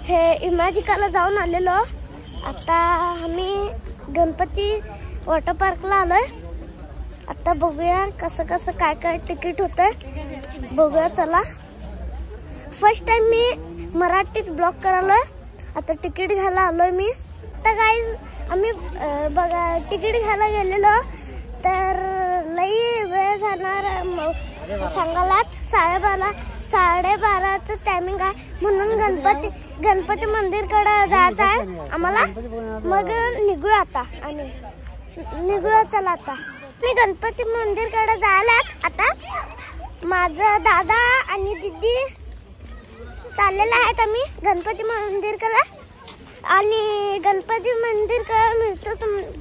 हे इमॅजिकाला जाऊन आलेलो. आता आम्ही गणपती वॉटर पार्कला आलोय. आता बघूया कसं कसं काय काय तिकीट होतंय बघूया. चला, फर्स्ट टाइम मी मराठीत ब्लॉग करायलोय. आता तिकीट घ्यायला आलोय मी. आता गाईज आम्ही बघा तिकीट घ्यायला गेलेलो तर लई वेळ जाणार सांगालात. 12:30चं टायमिंग आहे म्हणून गणपती मंदिरकडे जायचं आहे आम्हाला. मग निघूया आता आणि निघूया. चला आता मी गणपती मंदिरकडे जायला. आता माझा दादा आणि दीदी चाललेला आहेत आम्ही गणपती मंदिरकडे. आणि गणपती मंदिरकडे मिळतो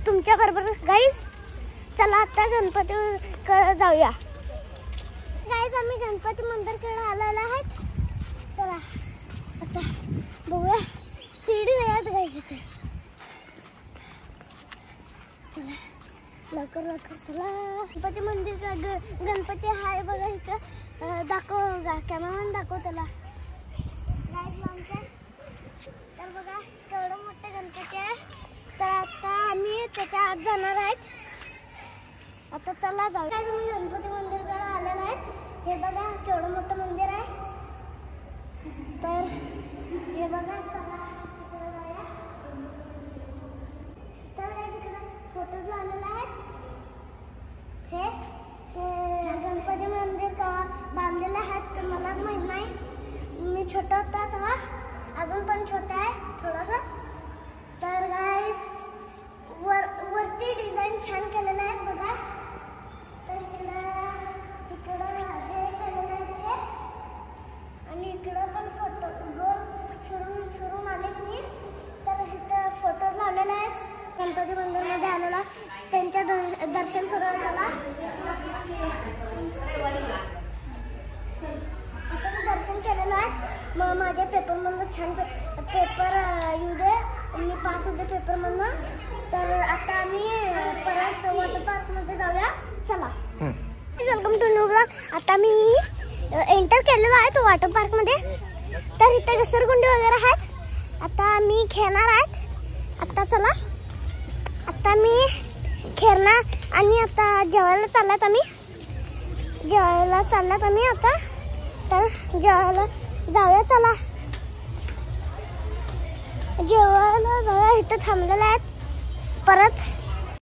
तुमच्या बरोबर गाईस. चला आता गणपतीकडे जाऊया. गाईस आम्ही गणपती मंदिरकडे आलेलो आहेत. चला आता बघूया. सीडी आहेत गाईस इथे. चला लवकर लवकर चला. गणपती मंदिर गणपती आहे बघा इथं. दाखव कॅमेरामॅन दाखव त्याला. गाईस आमच्या तर बघा केवढं मोठं गणपती आहे. तर आता आम्ही त्याच्या आत जाणार आहेत. आता चला जाऊ. काय तुम्ही गणपती मंदिरकडे आलेला आहेत. हे बघा केवढं मोठं मंदिर आहे. तर हे बघा चला तिकडे जाऊया. तर तिकडे फोटो आलेला आहे. हे गणपती मंदिर का बांधलेलं आहेत तर मला माहित नाही. मी छोटा होता तेव्हा. अजून पण छोटा आहे थोडंसं. तर गाईस वरती डिझाईन छान केलेलं आहे बघा. तर इकडं हे केलेलं आहे आणि इकडं पण फोटो गोल फिरून आले मी. तर इथं फोटो लावलेले आहेत. गणपती मंदिरमध्ये आलेला त्यांच्या दर्शन करून झाला. आता मी दर्शन केलेलं आहे. मग माझ्या पेपरमधनं छान पेपर येऊ दे. मी पास होते पेपरमधनं. तर आता आम्ही परत वॉटर पार्कमध्ये जाऊया. चला वेलकम टू न्यू ब्लॉग. आता मी एंटर केलेलो आहे तो वॉटर पार्कमध्ये. तर इथं घसरगुंडी वगैरे आहेत. आता आम्ही खेळणार आहेत. आता चला आता मी खेळणार आणि आता जेवायला चाललात आम्ही. आता तर जेवायला जाऊया. चला जेवायला जाऊया. इथं थांबलेलं आहेत. परत